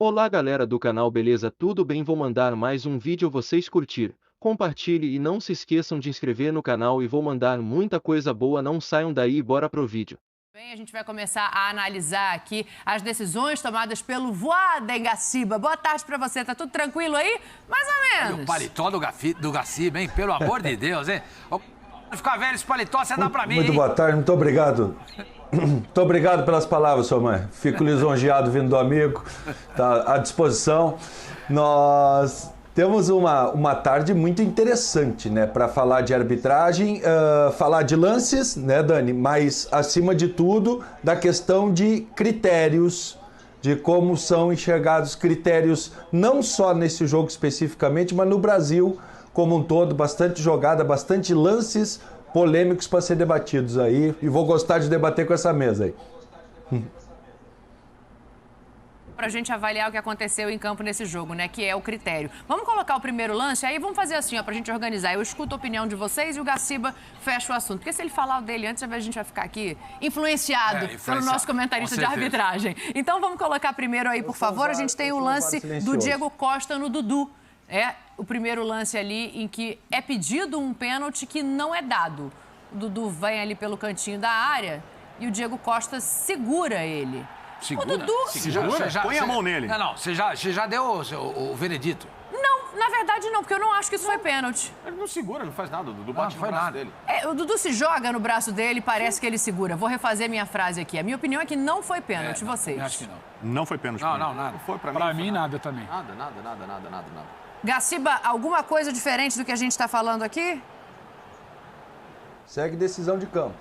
Olá galera do canal, beleza? Tudo bem? Vou mandar mais um vídeo vocês curtir, compartilhe e não se esqueçam de inscrever no canal e vou mandar muita coisa boa, não saiam daí e bora pro vídeo. Bem, a gente vai começar a analisar aqui as decisões tomadas pelo Voaden Gaciba. Boa tarde pra você, tá tudo tranquilo aí? Mais ou menos. Olha o paletó do Gaciba, hein? Pelo amor de Deus, hein? Ficar velho esse paletó, você dá pra mim, Muito hein? boa tarde, muito obrigado. Muito obrigado pelas palavras, sua mãe. Fico lisonjeado vindo do amigo, tá à disposição. Nós temos uma tarde muito interessante, né, para falar de arbitragem, falar de lances, né, Dani, mas acima de tudo da questão de critérios, de como são enxergados critérios não só nesse jogo especificamente, mas no Brasil como um todo, bastante jogada, bastante lances polêmicos para ser debatidos aí, e vou gostar de debater com essa mesa aí. Pra gente avaliar o que aconteceu em campo nesse jogo, né, que é o critério. Vamos colocar o primeiro lance, aí vamos fazer assim, ó, pra gente organizar. Eu escuto a opinião de vocês e o Gaciba fecha o assunto. Porque se ele falar o dele antes, a gente vai ficar aqui influenciado pelo nosso comentarista de arbitragem. Então vamos colocar primeiro aí, por favor. A gente tem o lance do Diego Costa no Dudu. É o primeiro lance ali em que é pedido um pênalti que não é dado. O Dudu vem ali pelo cantinho da área e o Diego Costa segura ele. Segura? O Dudu... Põe a mão nele. Não, você já deu o veredito. Não, na verdade não, porque eu não acho que isso foi pênalti. Ele não segura, não faz nada. O Dudu bate no faz braço nada. dele. O Dudu se joga no braço dele e parece que ele segura. Vou refazer minha frase aqui. A minha opinião é que não foi pênalti, vocês. Eu acho que não. Não foi pênalti. Não, pra mim. nada. Não foi pra mim. Pra mim, nada também. Nada. Gaciba, alguma coisa diferente do que a gente está falando aqui? Segue decisão de campo,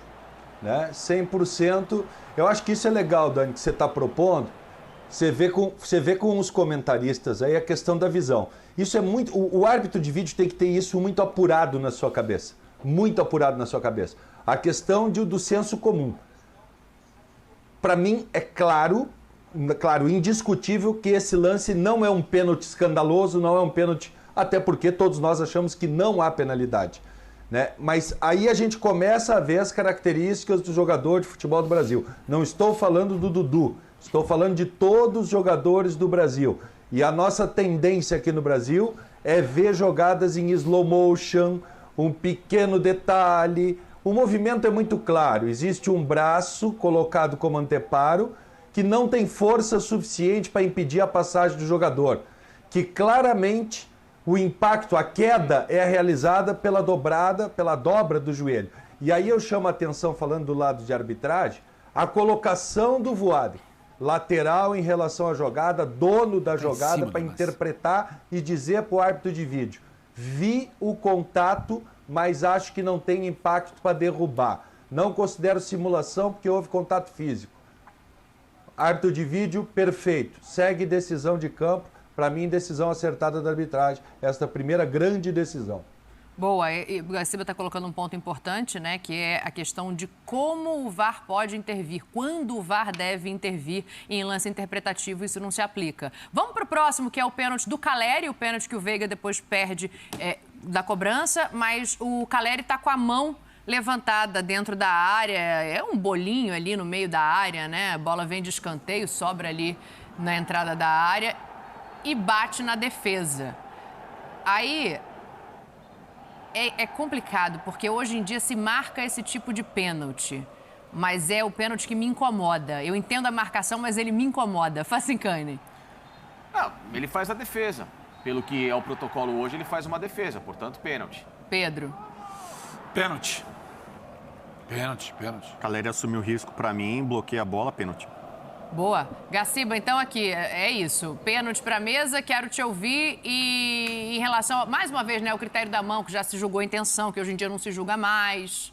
né? 100%. Eu acho que isso é legal, Dani, que você está propondo. Você vê com os comentaristas aí a questão da visão. Isso é muito. O árbitro de vídeo tem que ter isso muito apurado na sua cabeça. Muito apurado na sua cabeça. A questão do senso comum. Para mim, é claro, indiscutível que esse lance não é um pênalti escandaloso, não é um pênalti, até porque todos nós achamos que não há penalidade, né? Mas aí a gente começa a ver as características do jogador de futebol do Brasil. Não estou falando do Dudu, estou falando de todos os jogadores do Brasil. E a nossa tendência aqui no Brasil é ver jogadas em slow motion, um pequeno detalhe. O movimento é muito claro, existe um braço colocado como anteparo, que não tem força suficiente para impedir a passagem do jogador, que claramente o impacto, a queda é realizada pela dobra do joelho. E aí eu chamo a atenção, falando do lado de arbitragem, a colocação do Voaden, lateral em relação à jogada, dono da jogada, para interpretar e dizer para o árbitro de vídeo: vi o contato, mas acho que não tem impacto para derrubar. Não considero simulação porque houve contato físico. Árbitro de vídeo, perfeito. Segue decisão de campo. Para mim, decisão acertada da arbitragem. Esta primeira grande decisão. Boa, e o Gaciba está colocando um ponto importante, né? Que é a questão de como o VAR pode intervir, quando o VAR deve intervir em lance interpretativo, isso não se aplica. Vamos para o próximo, que é o pênalti do Caleri, o pênalti que o Veiga depois perde da cobrança, mas o Caleri está com a mão levantada dentro da área, é um bolinho ali no meio da área, né? A bola vem de escanteio, sobra ali na entrada da área e bate na defesa. Aí é complicado, porque hoje em dia se marca esse tipo de pênalti, mas é o pênalti que me incomoda. Eu entendo a marcação, mas ele me incomoda. Facincani. Não, ele faz a defesa. Pelo que é o protocolo hoje, ele faz uma defesa, portanto, pênalti. Pedro. Pênalti. Caleri assumiu o risco pra mim, bloqueia a bola, pênalti. Boa. Gaciba, então aqui, é isso. Pênalti para a mesa, quero te ouvir. E em relação, mais uma vez, né, o critério da mão, que já se julgou a intenção, que hoje em dia não se julga mais.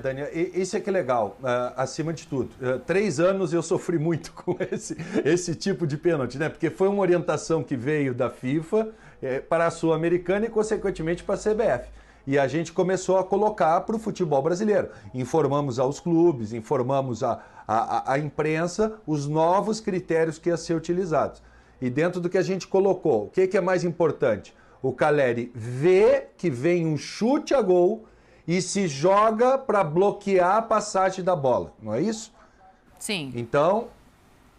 Dani, isso é que é legal, acima de tudo. 3 anos eu sofri muito com esse tipo de pênalti, né? Porque foi uma orientação que veio da FIFA para a Sul-Americana e, consequentemente, para a CBF. E a gente começou a colocar para o futebol brasileiro. Informamos aos clubes, informamos a imprensa os novos critérios que iam ser utilizados. E dentro do que a gente colocou, o que é mais importante? O Caleri vê que vem um chute a gol e se joga para bloquear a passagem da bola, não é isso? Sim. Então,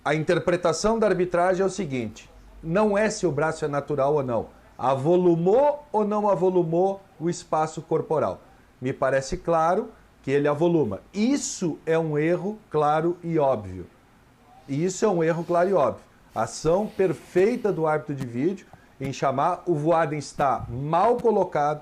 a interpretação da arbitragem é o seguinte, não é se o braço é natural ou não, avolumou ou não avolumou o espaço corporal. Me parece claro que ele avoluma. Isso é um erro claro e óbvio. Isso é um erro claro e óbvio. Ação perfeita do árbitro de vídeo em chamar o Voaden está mal colocado,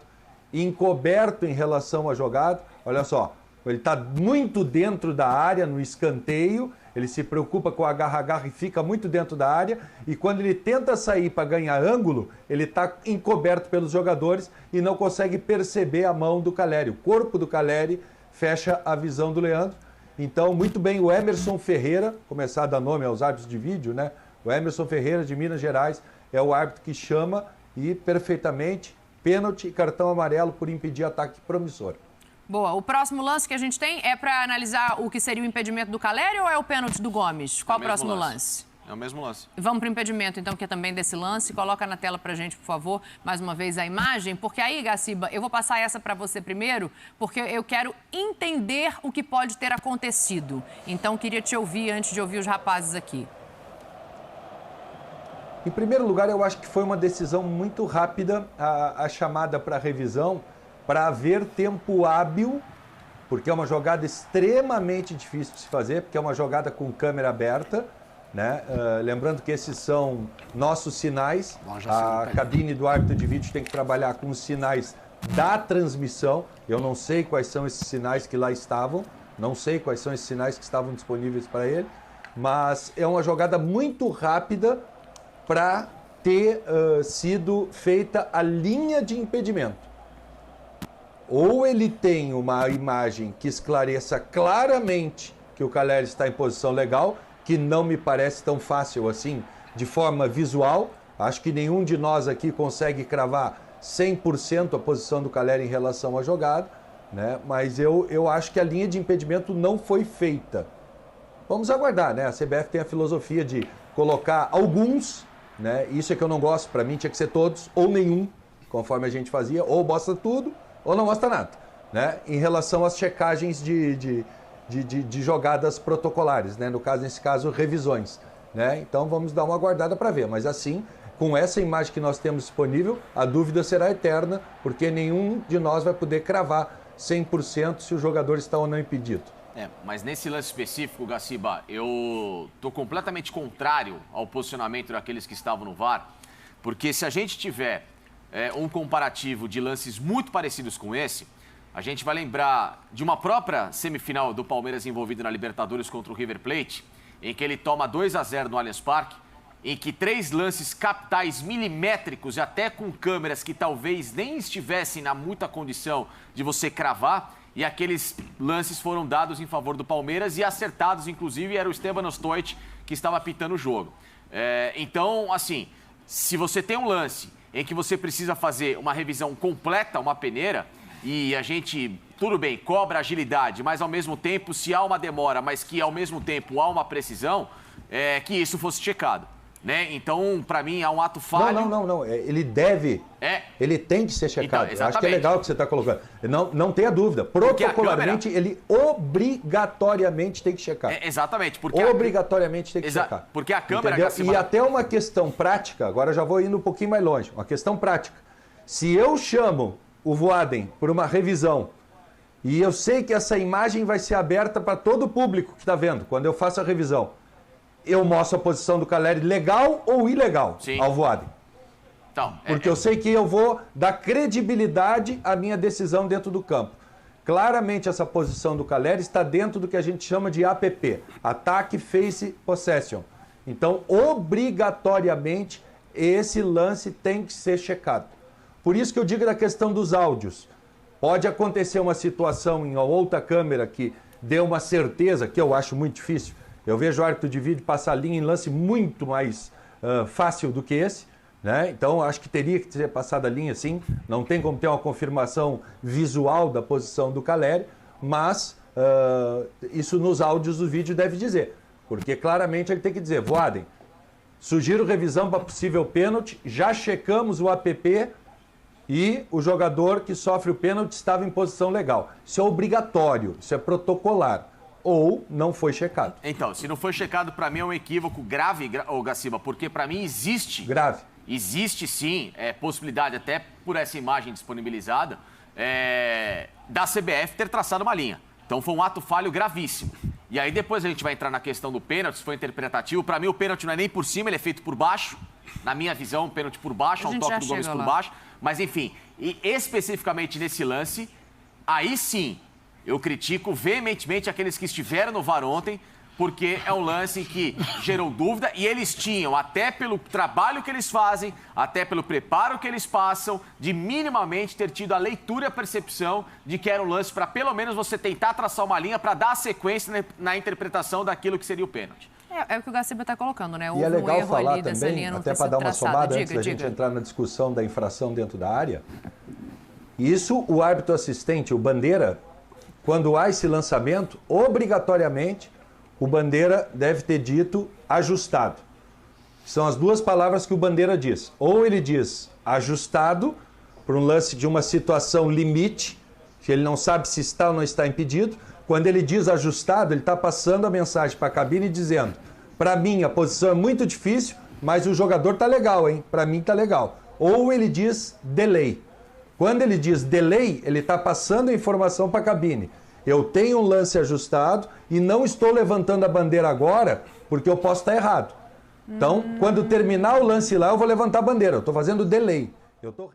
encoberto em relação à jogada. Olha só, ele está muito dentro da área, no escanteio, ele se preocupa com o agarra-agarra e fica muito dentro da área, e quando ele tenta sair para ganhar ângulo, ele está encoberto pelos jogadores e não consegue perceber a mão do Calleri. O corpo do Calleri fecha a visão do Leandro. Então, muito bem, o Emerson Ferreira, começar a dar nome aos árbitros de vídeo, né? O Emerson Ferreira, de Minas Gerais, é o árbitro que chama e perfeitamente pênalti e cartão amarelo por impedir ataque promissor. Boa. O próximo lance que a gente tem é para analisar o que seria o impedimento do Calleri ou é o pênalti do Gomes? Qual o próximo lance? É o mesmo lance. Vamos para o impedimento, então, que é também desse lance. Coloca na tela para a gente, por favor, mais uma vez a imagem. Porque aí, Gaciba, eu vou passar essa para você primeiro, porque eu quero entender o que pode ter acontecido. Então, queria te ouvir antes de ouvir os rapazes aqui. Em primeiro lugar, eu acho que foi uma decisão muito rápida a chamada para revisão, para haver tempo hábil, porque é uma jogada extremamente difícil de se fazer, porque é uma jogada com câmera aberta, né? Lembrando que esses são nossos sinais, a cabine do árbitro de vídeo tem que trabalhar com os sinais da transmissão, eu não sei quais são esses sinais que lá estavam, não sei quais são esses sinais que estavam disponíveis para ele, mas é uma jogada muito rápida para ter sido feita a linha de impedimento. Ou ele tem uma imagem que esclareça claramente que o Calleri está em posição legal, que não me parece tão fácil assim, de forma visual. Acho que nenhum de nós aqui consegue cravar 100% a posição do Calleri em relação à jogada, né? Mas eu acho que a linha de impedimento não foi feita. Vamos aguardar, né? A CBF tem a filosofia de colocar alguns, né? Isso é que eu não gosto, para mim tinha que ser todos, ou nenhum, conforme a gente fazia, ou mostra tudo, ou não mostra nada, né? Em relação às checagens de jogadas protocolares, né? No caso, nesse caso, revisões, né? Então vamos dar uma aguardada para ver, mas assim, com essa imagem que nós temos disponível, a dúvida será eterna, porque nenhum de nós vai poder cravar 100% se o jogador está ou não impedido. Mas nesse lance específico, Gaciba, eu tô completamente contrário ao posicionamento daqueles que estavam no VAR, porque se a gente tiver um comparativo de lances muito parecidos com esse, a gente vai lembrar de uma própria semifinal do Palmeiras envolvido na Libertadores contra o River Plate, em que ele toma 2-0 no Allianz Parque, em que 3 lances capitais milimétricos e até com câmeras que talvez nem estivessem na muita condição de você cravar, e aqueles lances foram dados em favor do Palmeiras e acertados, inclusive, era o Esteban Ostoit que estava apitando o jogo. Então, assim, se você tem um lance em que você precisa fazer uma revisão completa, uma peneira, e a gente, tudo bem, cobra agilidade, mas ao mesmo tempo, se há uma demora, mas que ao mesmo tempo há uma precisão, que isso fosse checado. Né? Então, para mim, é um ato falho. Não. Ele deve. Ele tem que ser checado. Então, acho que é legal o que você está colocando. Não tenha dúvida. Protocolarmente, câmera... ele obrigatoriamente tem que checar. Exatamente. Porque obrigatoriamente tem que checar. Porque a câmera... E até uma questão prática, agora já vou indo um pouquinho mais longe. Uma questão prática. Se eu chamo o Voaden por uma revisão e eu sei que essa imagem vai ser aberta para todo o público que está vendo, quando eu faço a revisão, eu mostro a posição do Calleri legal ou ilegal ao Voaden. Então, porque eu sei que eu vou dar credibilidade à minha decisão dentro do campo. Claramente essa posição do Calleri está dentro do que a gente chama de APP, Attack Face Possession. Então, obrigatoriamente, esse lance tem que ser checado. Por isso que eu digo da questão dos áudios. Pode acontecer uma situação em outra câmera que dê uma certeza, que eu acho muito difícil. Eu vejo o árbitro de vídeo passar a linha em lance muito mais fácil do que esse, né? Então, acho que teria que ser passada a linha, sim. Não tem como ter uma confirmação visual da posição do Calleri, mas isso nos áudios do vídeo deve dizer. Porque claramente ele tem que dizer, Voaden, sugiro revisão para possível pênalti, já checamos o APP e o jogador que sofre o pênalti estava em posição legal. Isso é obrigatório, isso é protocolar. ou não foi checado. Então, se não foi checado, para mim é um equívoco grave, ô Gaciba, porque para mim existe... Grave. Existe sim, possibilidade, até por essa imagem disponibilizada, da CBF ter traçado uma linha. Então foi um ato falho gravíssimo. E aí depois a gente vai entrar na questão do pênalti, se foi interpretativo. Para mim o pênalti não é nem por cima, ele é feito por baixo. Na minha visão, um pênalti por baixo, um toque do Gomes por baixo. Mas enfim, e especificamente nesse lance, aí sim, eu critico veementemente aqueles que estiveram no VAR ontem, porque é um lance que gerou dúvida e eles tinham, até pelo trabalho que eles fazem, até pelo preparo que eles passam, de minimamente ter tido a leitura e a percepção de que era um lance para pelo menos você tentar traçar uma linha para dar sequência na interpretação daquilo que seria o pênalti. É o que o Gaciba está colocando, né? E é legal falar dessa também, linha não até ter para sido dar uma traçada. somada antes da gente entrar na discussão da infração dentro da área. Isso, o árbitro assistente, o Bandeira, quando há esse lançamento, obrigatoriamente, o Bandeira deve ter dito ajustado. São as duas palavras que o Bandeira diz. Ou ele diz ajustado, por um lance de uma situação limite, que ele não sabe se está ou não está impedido. Quando ele diz ajustado, ele está passando a mensagem para a cabine dizendo: para mim a posição é muito difícil, mas o jogador está legal, hein? Para mim está legal. Ou ele diz delay. Quando ele diz delay, ele está passando a informação para a cabine. Eu tenho um lance ajustado e não estou levantando a bandeira agora porque eu posso estar errado. Então, quando terminar o lance lá, eu vou levantar a bandeira. Eu estou fazendo delay. Eu tô...